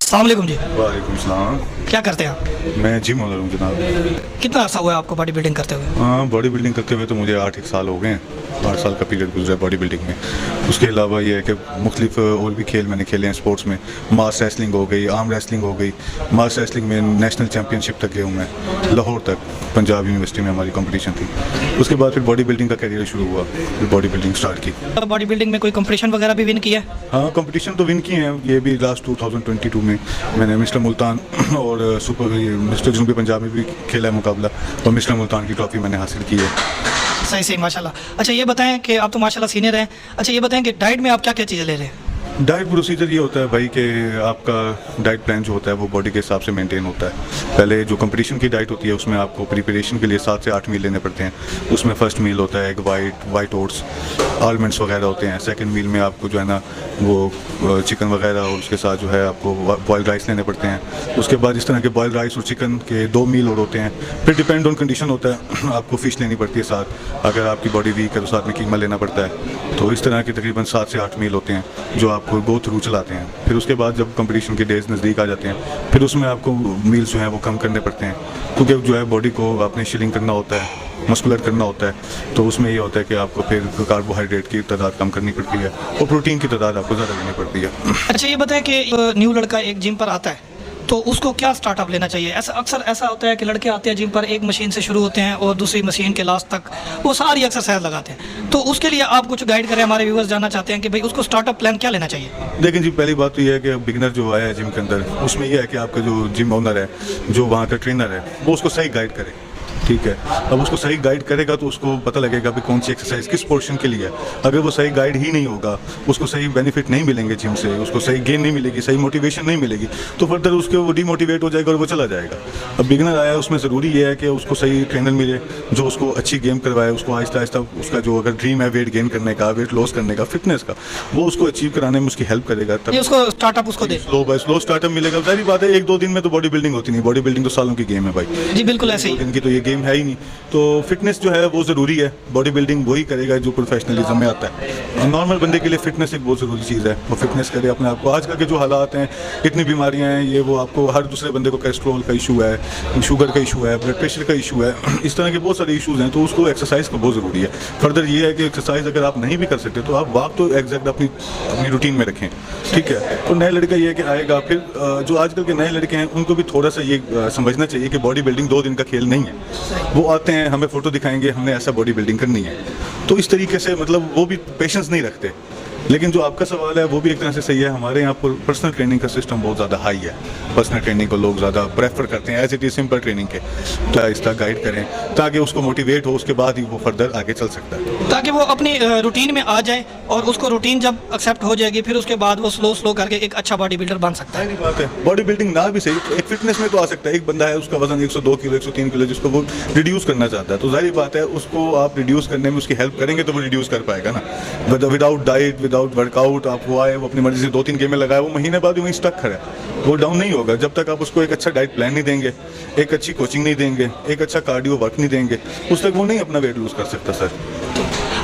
अस्सलाम वालेकुम जी। वालेकुम सलाम। क्या करते हैं आप? मैं जिम ओनर हूँ जनाब। कितना अर्सा हुआ है आपको बॉडी बिल्डिंग करते हुए? हाँ, बॉडी बिल्डिंग करते हुए तो मुझे 8 साल हो गए हैं। 8 साल का पीरियड गुजरा है बॉडी बिल्डिंग में। उसके अलावा ये है कि मुख्तलिफ और भी खेल मैंने खेले हैं स्पोर्ट्स में। मास रेसलिंग हो गई, आर्म रेसलिंग हो गई। मास रेसलिंग में नेशनल चैम्पियनशिप तक गया हूँ मैं, लाहौर तक, पंजाब यूनिवर्सिटी में हमारी कंपटीशन थी। उसके बाद फिर बॉडी बिल्डिंग का करियर शुरू हुआ, फिर बॉडी बिल्डिंग स्टार्ट की। बॉडी बिल्डिंग में कोई कंपटीशन वगैरह भी विन किया है? हाँ, कंपटीशन तो विन किए हैं। ये भी लास्ट 2022 में मैंने मिस्टर मुल्तान और मिस्टर जनूबी पंजाब में भी खेला है मुकाबला, और मिस्टर मुल्तान की ट्रॉफी मैंने हासिल की है। सही सही माशाल्लाह। अच्छा ये बताएं कि आप तो माशाल्लाह सीनियर हैं। अच्छा ये बताएं कि डाइट में आप क्या क्या चीज़ें ले रहे हैं? डाइट प्रोसीजर ये होता है भाई कि आपका डाइट प्लान जो होता है वो बॉडी के हिसाब से मेंटेन होता है। पहले जो कंपटीशन की डाइट होती है उसमें आपको प्रिपरेशन के लिए 7 से 8 मील लेने पड़ते हैं। उसमें फर्स्ट मील होता है एग वाइट ओट्स, आलमंड्स वगैरह होते हैं। सेकंड मील में आपको जो है ना वो चिकन वगैरह और उसके साथ जो है आपको बॉयल्ड राइस लेने पड़ते हैं। उसके बाद इस तरह के बॉयल्ड राइस और चिकन के 2 मील और होते हैं। फिर डिपेंड ऑन कंडीशन होता है, आपको फ़िश लेनी पड़ती है साथ। अगर आपकी बॉडी वीक है तो साथ में कीमा लेना पड़ता है। तो इस तरह के तकरीबन 7 से 8 मील होते हैं जो आपको गो थ्रू चलाते हैं। फिर उसके बाद जब कंपटीशन के डेज नज़दीक आ जाते हैं फिर उसमें आपको मील्स जो हैं वो कम करने पड़ते हैं, क्योंकि जो है बॉडी को आपने शिलिंग करना होता है, मस्कुलर करना होता है। तो उसमें ये होता है कि आपको फिर कार्बोहाइड्रेट की तादाद कम करनी पड़ती है और प्रोटीन की तादाद आपको ज़्यादा लेनी पड़ती है। अच्छा ये बताएं कि न्यू लड़का एक जिम पर आता है तो उसको क्या स्टार्टअप लेना चाहिए? अक्सर ऐसा होता है कि लड़के आते हैं जिम पर, एक मशीन से शुरू होते हैं और दूसरी मशीन के लास्ट तक वो सारी एक्सरसाइज लगाते हैं। तो उसके लिए आप कुछ गाइड करें, हमारे व्यूअर्स जानना चाहते हैं कि भाई उसको स्टार्टअप प्लान क्या लेना चाहिए? लेकिन जी पहली बात तो ये है कि बिगिनर जो आया है जिम के अंदर उसमें यह है कि आपका जो जिम ओनर है, जो वहाँ का ट्रेनर है, वो उसको सही गाइड करे। ठीक है, अब उसको सही गाइड करेगा तो उसको पता लगेगा कि कौन सी एक्सरसाइज किस पोर्शन के लिए है। अगर वो सही गाइड ही नहीं होगा, उसको सही बेनिफिट नहीं मिलेंगे जिम से, उसको सही गेन नहीं मिलेगी, सही मोटिवेशन नहीं मिलेगी, तो फर्दर उसके वो डिमोटिवेट हो जाएगा और वो चला जाएगा। अब बिगिनर आया है उसमें ज़रूरी ये है कि उसको सही ट्रेनर मिले जो उसको अच्छी गेम करवाए, उसको आहिस्ता आहिस्ता उसका जो अगर ड्रीम है वेट गेन करने का, वेट लॉस करने का, फिटनेस का, वो उसको अचीव कराने में उसकी हेल्प करेगा। तब उसको स्टार्टअप उसको दे, स्लो स्टार्टअप मिलेगा। सारी बात है, 1-2 दिन में तो बॉडी बिल्डिंग होती नहीं। बॉडी बिल्डिंग तो सालों की गेम है भाई जी। बिल्कुल ऐसे ही, इनकी तो ये गेम है ही नहीं। तो फिटनेस जो है वो ज़रूरी है। बॉडी बिल्डिंग वही करेगा जो प्रोफेशनलिज्म में आता है। नॉर्मल बंदे के लिए फिटनेस एक बहुत ज़रूरी चीज़ है। वो फिटनेस करे अपने आप को। आजकल के जो हालात हैं, इतनी बीमारियां हैं, ये वो आपको हर दूसरे बंदे को कोलेस्ट्रॉल का इशू है, शुगर का इशू है, ब्लड प्रेशर का इशू है, इस तरह के बहुत सारे इशूज़ हैं। तो उसको एक्सरसाइज का बहुत ज़रूरी है। फर्दर ये है कि एक्सरसाइज अगर आप नहीं भी कर सकते तो आप वॉक तो एग्जैक्ट अपनी रूटीन में रखें। ठीक है, तो नए लड़का ये है कि आएगा फिर जो आजकल के नए लड़के हैं उनको भी थोड़ा सा ये समझना चाहिए कि बॉडी बिल्डिंग 2 दिन का खेल नहीं है। वो आते हैं, हमें फ़ोटो दिखाएंगे, हमने ऐसा बॉडी बिल्डिंग करनी है, तो इस तरीके से मतलब वो भी पेशेंस नहीं रखते। लेकिन जो आपका सवाल है वो भी एक तरह से सही है। हमारे यहाँ पर पर्सनल ट्रेनिंग का सिस्टम बहुत ज़्यादा हाई है। पर्सनल ट्रेनिंग को लोग ज़्यादा प्रेफर करते हैं as it is simple training के। तो आहिस्ता गाइड करें ताकि उसको मोटिवेट हो, उसके बाद ही वो फर्दर आगे चल सकता है, ताकि वो अपनी रूटीन में आ जाए और उसको रूटीन जब एक्सेप्ट हो जाएगी फिर उसके बाद वो स्लो करके एक अच्छा बॉडी बिल्डर बन सकता है। बात है, बॉडी बिल्डिंग ना भी सही, एक फिटनेस में तो आ सकता है। एक बंदा है उसका वजन 102 किलो 103 किलो जिसको वो रिड्यूस करना चाहता है, तो जाहिर बात है उसको आप रिड्यूस करने में उसकी हेल्प करेंगे तो वो रिड्यूस कर पाएगा ना। विदाउट डाइट, विदाउट वर्कआउट, आप वो आए, वो अपनी मर्जी से 2-3 गेमें लगाए, वो महीने बाद वहीं स्टक खड़ा है, वो डाउन नहीं होगा जब तक आप उसको एक अच्छा डाइट प्लान नहीं देंगे, एक अच्छी कोचिंग नहीं देंगे, एक अच्छा कार्डियो वर्क नहीं देंगे, उस तक वो नहीं अपना वेट लूज कर सकता सर।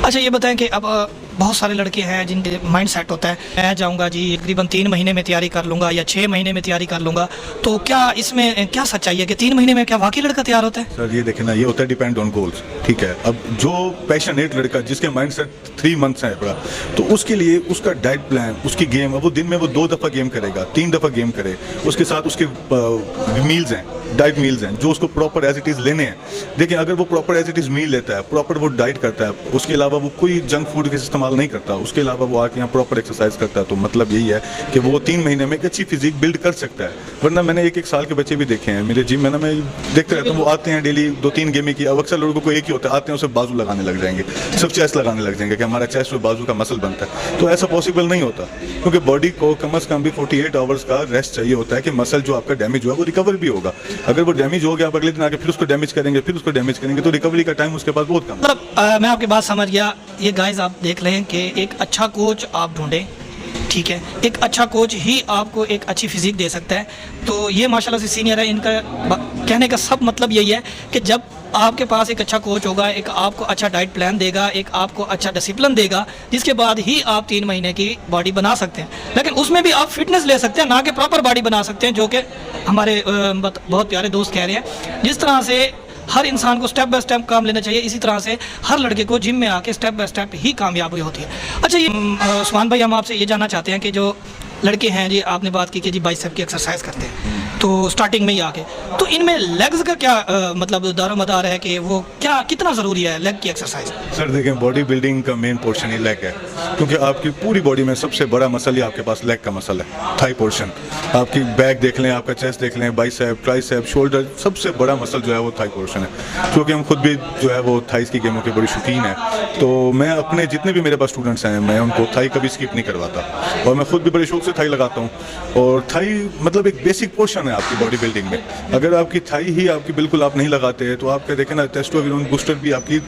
अच्छा ये बताएं कि अब बहुत सारे लड़के हैं जिनके माइंड सेट होता है मैं जाऊंगा जी तकरीबन 3 महीने में तैयारी कर लूंगा या 6 महीने में तैयारी कर लूंगा, तो क्या इसमें क्या सच्चाई है कि 3 महीने में क्या वाकई लड़का तैयार होता है? सर ये देखें ना, ये होता है डिपेंड ऑन गोल्स। ठीक है, अब जो पैशनेट लड़का जिसके माइंड सेट 3 मंथ्स है बड़ा, तो उसके लिए उसका डाइट प्लान, उसकी गेम, वो दिन में वो 2 दफ़ा गेम करेगा, 3 दफ़ा गेम करे, उसके साथ उसके मील्स हैं, डाइट मील्स हैं जो उसको प्रॉपर एज इट इज़ लेने हैं। देखिए अगर वो प्रॉपर एज इट इज़ मील लेता है, प्रॉपर वो डाइट करता है, उसके अलावा वो कोई जंक फूड का इस्तेमाल नहीं करता, उसके अलावा वो आके यहाँ प्रॉपर एक्सरसाइज करता है, तो मतलब यही है कि वो 3 महीने में एक अच्छी फिजिक बिल्ड कर सकता है। वरना मैंने 1-1 साल के बच्चे भी देखे हैं मेरे जिम में ना, मैं देखते रहता हूँ, वो आते हैं डेली 2-3 गेमें की। अब अक्सर लोगों को एक ही होता है, आते हैं उसे बाजू लगाने लग जाएंगे, सब चेस्ट लगाने लग जाएंगे कि हमारा चेस्ट और बाजू का मसल बनता है। तो ऐसा पॉसिबल नहीं होता, क्योंकि बॉडी को कम से कम भी 48 आवर्स का रेस्ट चाहिए होता है कि मसल जो आपका डैमेज हुआ है वो रिकवर भी होगा। अगर वो डैमेज हो गया, आप अगले दिन आके फिर उसको डैमेज करेंगे, फिर उसको डैमेज करेंगे, तो रिकवरी का टाइम उसके पास बहुत कम है। मतलब मैं आपकी बात समझ गया। ये गाइस आप देख लें कि एक अच्छा कोच आप ढूंढें, ठीक है, एक अच्छा कोच ही आपको एक अच्छी फिजिक दे सकता है। तो ये माशाल्लाह से सीनियर है, इनका कहने का सब मतलब यही है कि जब आपके पास एक अच्छा कोच होगा, एक आपको अच्छा डाइट प्लान देगा, एक आपको अच्छा डिसिप्लिन देगा, जिसके बाद ही आप 3 महीने की बॉडी बना सकते हैं। लेकिन उसमें भी आप फिटनेस ले सकते हैं, ना कि प्रॉपर बॉडी बना सकते हैं, जो कि हमारे बहुत प्यारे दोस्त कह रहे हैं। जिस तरह से हर इंसान को स्टेप बाय स्टेप काम लेना चाहिए, इसी तरह से हर लड़के को जिम में आके स्टेप बाय स्टेप ही कामयाबी होती है। अच्छा, ये उस्मान भाई, हम आपसे ये जानना चाहते हैं कि जो लड़के हैं जी, आपने बात की कि जी बाइसेप की एक्सरसाइज करते हैं तो स्टार्टिंग में ही आके, तो इनमें लेग्स का क्या मतलब दारोमदार है कि वो क्या कितना ज़रूरी है लेग की एक्सरसाइज? सर देखें, बॉडी बिल्डिंग का मेन पोर्शन ही लेग है, क्योंकि आपकी पूरी बॉडी में सबसे बड़ा मसल ही आपके पास लेग का मसल है, थाई पोर्शन। आपकी बैक देख लें, आपका चेस्ट देख लें, बाइसेप, ट्राइसेप, शोल्डर, सबसे बड़ा मसल जो है वो थाई पोर्शन है। क्योंकि हम खुद भी जो है वो थाइस की गेमों के बड़ी शौकीन है, तो मैं अपने जितने भी मेरे पास स्टूडेंट्स हैं, मैं उनको थाई कभी स्किप नहीं करवाता, और मैं खुद भी बड़े शौक से थाई लगाता हूँ। और थाई मतलब एक बेसिक पोर्शन है आपकी बॉडी बिल्डिंग में। अगर आपकी थाई ही आपकी बिल्कुल आप नहीं लगाते हैं, तो आपका देखें ना, टेस्टोस्टेरोन बूस्टर भी आपकी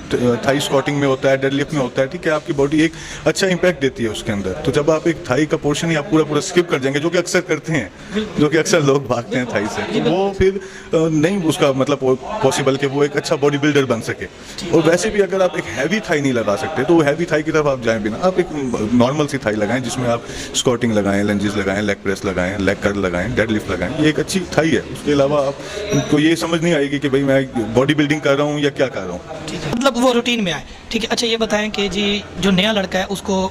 थाई स्क्वाटिंग में होता है, डेडलिफ्ट में होता है, ठीक है, आपकी बॉडी एक अच्छा इंपैक्ट देती है उसके अंदर। तो जब आप एक थाई का पोर्शन ही आप पूरा स्किप कर जाएंगे, जो कि अक्सर करते हैं, जो कि अक्सर लोग भागते हैं थाई से, तो वो फिर नहीं उसका मतलब पॉसिबल कि वो एक अच्छा बॉडी बिल्डर बन सके। और वैसे भी अगर आप एक हैवी थाई नहीं लगा सकते, तो हैवी थाई की तरफ आप जाएं बिना, आप एक नॉर्मल सी थाई लगाएं, जिसमें आप स्क्वाटिंग लगाएं, लंजेस लगाएं, लेग प्रेस लगाएं, लेग कर्ल लगाएं, डेडलिफ्ट लगाएं, ये एक अच्छी थाई है। उसके अलावा आपको ये समझ नहीं आएगी कि भाई मैं बॉडी बिल्डिंग कर रहा हूँ या क्या कर रहा हूँ, ठीक है, मतलब वो रूटीन में आए। ठीक है, अच्छा ये बताएं कि जी जो नया लड़का है उसको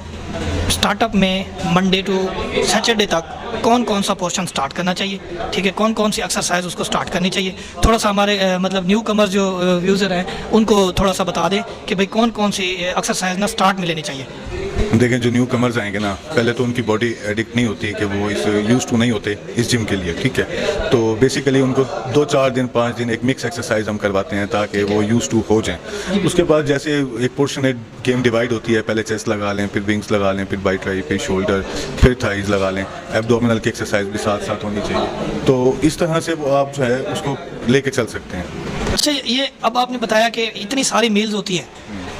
स्टार्टअप में मंडे टू सैटरडे तक कौन कौन सा पोर्शन स्टार्ट करना चाहिए, ठीक है, कौन कौन सी एक्सरसाइज उसको स्टार्ट करनी चाहिए, थोड़ा सा हमारे मतलब न्यू कमर जो यूज़र हैं उनको थोड़ा सा बता दें कि भाई कौन कौन सी एक्सरसाइज ना स्टार्ट में लेनी चाहिए। देखें, जो न्यू कमर्स आएंगे ना, पहले तो उनकी बॉडी एडिक्ट नहीं होती कि वो इस यूज टू नहीं होते इस जिम के लिए, ठीक है। तो बेसिकली उनको 2-4 दिन 5 दिन एक मिक्स एक्सरसाइज हम करवाते हैं ताकि वो यूज टू हो जाएं। उसके बाद जैसे एक पोर्शन है, गेम डिवाइड होती है, पहले चेस्ट लगा लें, फिर विंग्स लगा लें, फिर बाई ट्राई, फिर शोल्डर, फिर थाइज लगा लें, एब्डोमिनल की एक्सरसाइज भी साथ साथ होनी चाहिए। तो इस तरह से वो आप जो है उसको लेके चल सकते हैं। अच्छा, ये अब आपने बताया कि इतनी सारी मील्स होती हैं,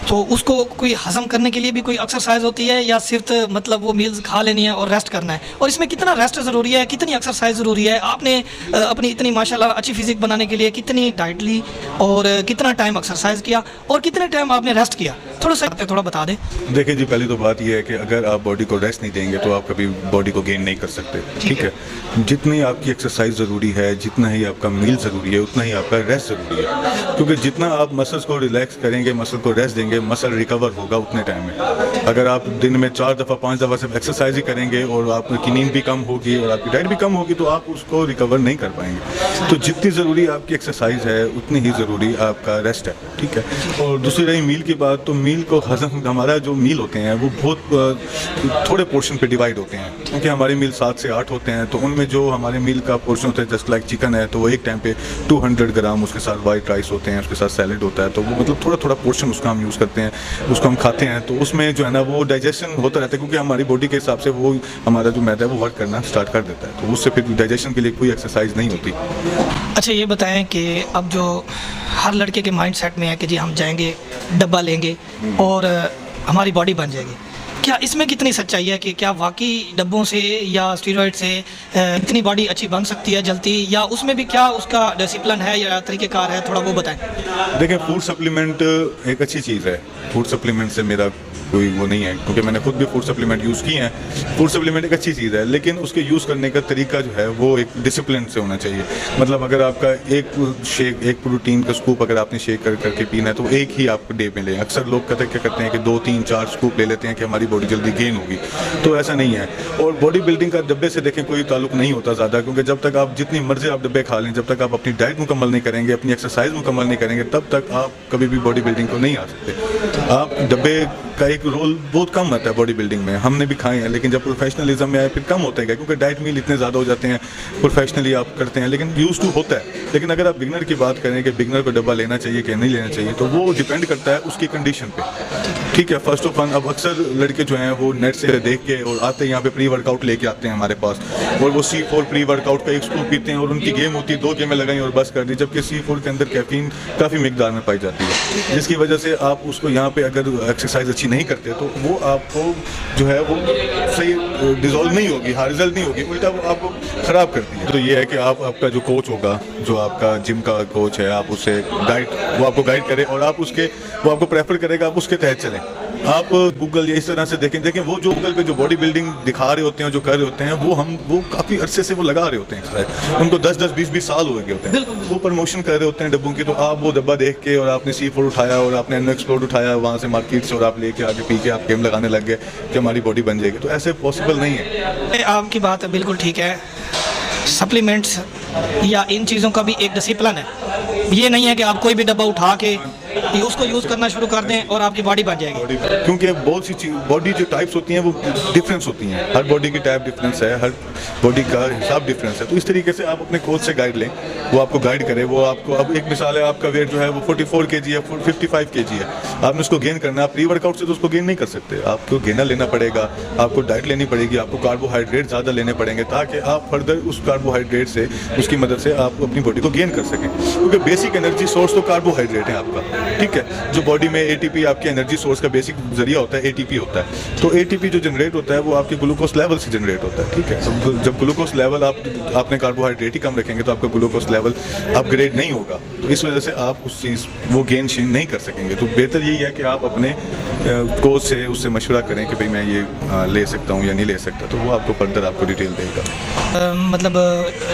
तो उसको कोई हजम करने के लिए भी कोई एक्सरसाइज होती है या सिर्फ मतलब वो मील्स खा लेनी है और रेस्ट करना है? और इसमें कितना रेस्ट ज़रूरी है, कितनी एक्सरसाइज ज़रूरी है? आपने अपनी इतनी माशाल्लाह अच्छी फिजिक बनाने के लिए कितनी डाइट ली और कितना टाइम एक्सरसाइज किया और कितने टाइम आपने रेस्ट किया, थोड़ा बता दें। देखिए जी, पहली तो बात यह है कि अगर आप बॉडी को रेस्ट नहीं देंगे तो आप कभी बॉडी को गेन नहीं कर सकते, ठीक है। जितनी आपकी एक्सरसाइज ज़रूरी है, जितना ही आपका मील ज़रूरी है, उतना ही आपका रेस्ट ज़रूरी है। क्योंकि जितना आप मसल्स को रिलैक्स करेंगे, मसल को रेस्ट देंगे, मसल रिकवर होगा उतने टाइम में। अगर आप दिन में 4 दफ़ा 5 दफ़ा सिर्फ एक्सरसाइज ही करेंगे और आपकी नींद भी कम होगी और आपकी डाइट भी कम होगी, तो आप उसको रिकवर नहीं कर पाएंगे। तो जितनी ज़रूरी आपकी एक्सरसाइज है, उतनी ही ज़रूरी आपका रेस्ट है, ठीक है। और दूसरी रही मील की बात, तो मील को हजम, हमारा जो मील होते हैं वो बहुत थोड़े पोर्शन पे डिवाइड होते हैं, क्योंकि हमारे मील 7 से 8 होते हैं। तो उनमें जो हमारे मील का पोर्शन होता है, जस्ट लाइक चिकन है, तो वो एक टाइम पे 200 ग्राम, उसके साथ वाइट राइस होते हैं, उसके साथ सैलेड होता है, तो वो मतलब थोड़ा पोर्शन उसका हम यूज़ करते हैं, उसको हम खाते हैं। तो उसमें जो है ना वो डाइजेशन होता रहता है, क्योंकि हमारी बॉडी के हिसाब से वो हमारा जो मैदा है वो वर्क करना स्टार्ट कर देता है, तो उससे फिर डाइजेशन के लिए कोई एक्सरसाइज नहीं होती। अच्छा, ये बताएं कि अब जो हर लड़के के माइंड सेट में है कि जी हम जाएंगे, डब्बा लेंगे और हमारी बॉडी बन जाएगी, क्या इसमें कितनी सच्चाई है कि क्या वाकई डब्बों से या स्टीरॉयड से इतनी बॉडी अच्छी बन सकती है जल्दी, या उसमें भी क्या उसका डिसिप्लिन है या तरीक़ेकार है, थोड़ा वो बताएं। देखें, फूड सप्लीमेंट एक अच्छी चीज़ है, फूड सप्लीमेंट से मेरा कोई वो नहीं है, क्योंकि मैंने खुद भी फूड सप्लीमेंट यूज़ किए हैं। फूड सप्लीमेंट एक अच्छी चीज़ है, लेकिन उसके यूज़ करने का तरीका जो है वो एक डिसिप्लिन से होना चाहिए। मतलब अगर आपका एक शेक, एक प्रोटीन का स्कूप अगर आपने शेक करके पीना है, तो एक ही आप डे में लें। अक्सर लोग क्या करते हैं कि 2, 3, 4 स्कूप ले लेते हैं कि हमारी बॉडी जल्दी गेन होगी, तो ऐसा नहीं है। और बॉडी बिल्डिंग का डब्बे से देखें कोई ताल्लुक नहीं होता ज़्यादा, क्योंकि जब तक आप जितनी मर्जी आप डब्बे खा लें, जब तक आप अपनी डाइट मुकम्मल नहीं करेंगे, अपनी एक्सरसाइज मुकम्मल नहीं करेंगे, तब तक आप कभी भी बॉडी बिल्डिंग को नहीं आ सकते। आप डब्बे का एक रोल बहुत कम आता है बॉडी बिल्डिंग में, हमने भी खाए हैं, लेकिन जब प्रोफेशनलिज्म में आए फिर कम होता है, क्योंकि डाइट मील इतने ज़्यादा हो जाते हैं, प्रोफेशनली आप करते हैं, लेकिन यूज टू होता है। लेकिन अगर आप बिगनर की बात करें कि बिगनर को डब्बा लेना चाहिए कि नहीं लेना चाहिए, तो वो डिपेंड करता है उसकी कंडीशन पे, ठीक है। फर्स्ट ऑफ ऑल, अब अक्सर लड़के जो हैं वो नेट से देख के और आते हैं यहाँ पे प्री वर्कआउट लेके आते हैं हमारे पास, और वो C4 प्री वर्कआउट का एक स्कूप पीते हैं और उनकी गेम होती है, 2 गेमें लगाई और बस कर दी, जबकि C4 के अंदर कैफीन काफ़ी मिकदार में पाई जाती है, जिसकी वजह से आप उसको यहाँ पे अगर एक्सरसाइज अच्छी अच्छी नहीं करते तो वो आपको जो है वो सही डिजोल्व नहीं होगी, हाँ रिजल्ट नहीं होगी, उल्टा वो आपको ख़राब करती है। तो ये है कि आप आपका जो कोच होगा, जो आपका जिम का कोच है, आप उससे वो आपको गाइड करे और आप वो आपको प्रेफर करेगा, आप उसके तहत चलें। आप गूगल या इस तरह से देखें वो जो गूगल पे जो बॉडी बिल्डिंग दिखा रहे होते हैं, जो कर रहे होते हैं, वो काफ़ी अरसे से वो लगा रहे होते हैं, उनको 10-10, 20-20 साल हो गए होते हैं, वो प्रमोशन कर रहे होते हैं डब्बों की। तो आप वो डब्बा देख के और आपने C4 उठाया और आपने एनो एक्सप्लोर उठाया वहाँ से मार्केट से और आप लेके आगे पी के आप गेम लगाने लग गए कि हमारी बॉडी बन जाएगी, तो ऐसे पॉसिबल नहीं है। आपकी बात बिल्कुल ठीक है। सप्लीमेंट्स या इन चीज़ों का भी एक डिसिप्लिन है। ये नहीं है कि आप कोई भी डब्बा उठा के उसको यूज़ करना शुरू कर दें और आपकी बॉडी बन जाएगी। क्योंकि बहुत सी चीज बॉडी जो टाइप्स होती हैं वो डिफरेंस होती हैं, हर बॉडी की टाइप डिफरेंस है, हर बॉडी का हिसाब डिफरेंस है। तो इस तरीके से आप अपने कोच से गाइड लें, वो आपको गाइड करे, वो आपको अब एक मिसाल है, आपका वेट जो है वो 44 kg है, 55 kg है, आपने उसको गेन करना है। आप प्री वर्कआउट से तो उसको गेन नहीं कर सकते, आपको गेनर लेना पड़ेगा, आपको डाइट लेनी पड़ेगी, आपको कार्बोहाइड्रेट ज़्यादा लेने पड़ेंगे ताकि आप फर्दर उस कार्बोहाइड्रेट से उसकी मदद से आप अपनी बॉडी को गेन कर सकें। क्योंकि बेसिक एनर्जी सोर्स तो कार्बोहाइड्रेट है आपका, ठीक है। जो बॉडी में ATP आपके एनर्जी सोर्स का बेसिक जरिया होता है, ATP होता है। तो ATP जो जनरेट होता है वो आपके ग्लूकोज लेवल से जनरेट होता है, ठीक है। जब ग्लूकोज लेवल आपने कार्बोहाइड्रेट ही कम रखेंगे तो आपका ग्लूकोज लेवल अपग्रेड नहीं होगा, तो इस वजह से आप वो गेन शेन नहीं कर सकेंगे। तो बेहतर यही है कि आप अपने कोच से उससे मशवरा करें कि भाई मैं ये ले सकता हूँ या नहीं ले सकता, तो वो आपको फर्दर आपको डिटेल देगा। मतलब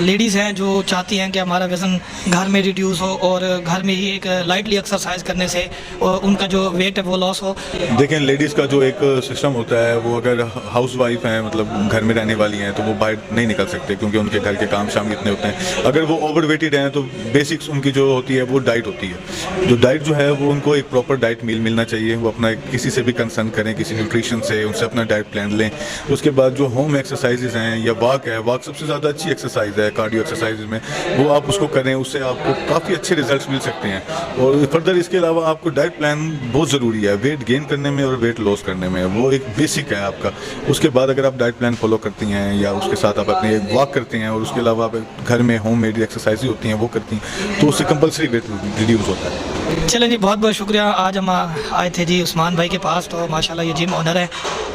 लेडीज़ हैं जो चाहती हैं कि हमारा वज़न घर में रिड्यूस हो और घर में ही एक लाइटली एक्सरसाइज करने से और उनका जो वेट है वो लॉस हो। देखें, लेडीज़ का जो एक सिस्टम होता है, वो अगर हाउस वाइफ हैं, मतलब घर में रहने वाली हैं, तो वो बाहर नहीं निकल सकते क्योंकि उनके घर के काम शाम इतने होते हैं। अगर वो ओवर वेटेड हैं तो बेसिक्स उनकी जो होती है वो डाइट होती है। जो डाइट जो है वो उनको एक प्रॉपर डाइट मील मिलना चाहिए। वो अपना किसी से भी कंसर्न करें, किसी न्यूट्रिशन से, उनसे अपना डाइट प्लान लें। उसके बाद जो होम एक्सरसाइजेज हैं या वॉक है, वॉक सबसे ज़्यादा अच्छी एक्सरसाइज है कार्डियो एक्सरसाइज में, वो आप उसको करें, उससे आपको काफ़ी अच्छे रिजल्ट्स मिल सकते हैं। और फर्दर इसके अलावा आपको डाइट प्लान बहुत ज़रूरी है वेट गेन करने में और वेट लॉस करने में, वो एक बेसिक है आपका। उसके बाद अगर आप डाइट प्लान फॉलो करती हैं या उसके साथ आप अपने वॉक करते हैं और उसके अलावा आप घर में होम मेड एक्सरसाइज होती हैं वो करती हैं, तो उससे कंपल्सरी वेट रिड्यूस होता है। चलें जी, बहुत बहुत शुक्रिया। आज हम आए थे जी उस्मान भाई के पास, तो माशाल्लाह ये जिम ओनर है,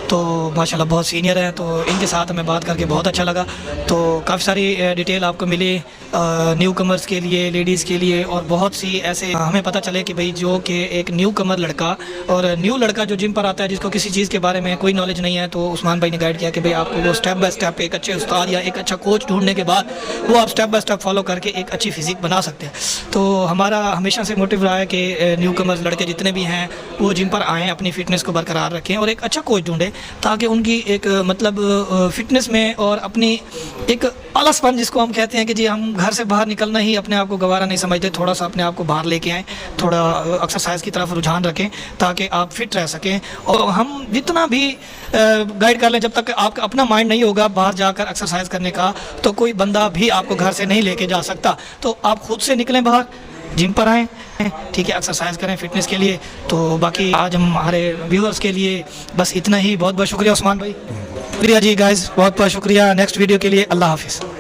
तो माशाल्लाह बहुत सीनियर है, तो इनके साथ हमें बात करके बहुत अच्छा लगा। तो काफ़ी सारी डिटेल आपको मिली न्यू कमर्स के लिए, लेडीज़ के लिए, और बहुत सी ऐसे हमें पता चले कि भाई जो कि एक न्यू कमर लड़का और न्यू लड़का जो जिम पर आता है जिसको किसी चीज़ के बारे में कोई नॉलेज नहीं है, तो उस्मान भाई ने गाइड किया कि भाई आपको वो स्टेप बाय स्टेप एक अच्छे उस्ताद या एक अच्छा कोच ढूंढने के बाद वो आप स्टेप बाय स्टेप फॉलो करके एक अच्छी फिजिक बना सकते हैं। तो हमारा हमेशा से मोटिव रहा है कि न्यू कमर्स लड़के जितने भी हैं वो जिम पर आएँ, अपनी फ़िटनेस को बरकरार रखें और एक अच्छा कोच ढूंढें ताकि उनकी एक मतलब फ़िटनेस में और अपनी एक आलसपन जिसको हम कहते हैं कि जी हम घर से बाहर निकलना ही अपने आप को गवारा नहीं समझते, थोड़ा सा अपने आप को बाहर लेके आएँ, थोड़ा एक्सरसाइज की तरफ रुझान रखें ताकि आप फिट रह सकें। और हम जितना भी गाइड कर लें, जब तक आपका अपना माइंड नहीं होगा बाहर जाकर एक्सरसाइज करने का, तो कोई बंदा भी आपको घर से नहीं लेके जा सकता। तो आप खुद से निकलें बाहर, जिम पर आएँ, ठीक है, एक्सरसाइज करें फिटनेस के लिए। तो बाकी आज हमारे व्यूअर्स के लिए बस इतना ही। बहुत बहुत शुक्रिया उस्मान भाई। शुक्रिया जी गाइस, बहुत बहुत शुक्रिया। नेक्स्ट वीडियो के लिए अल्लाह हाफिज़।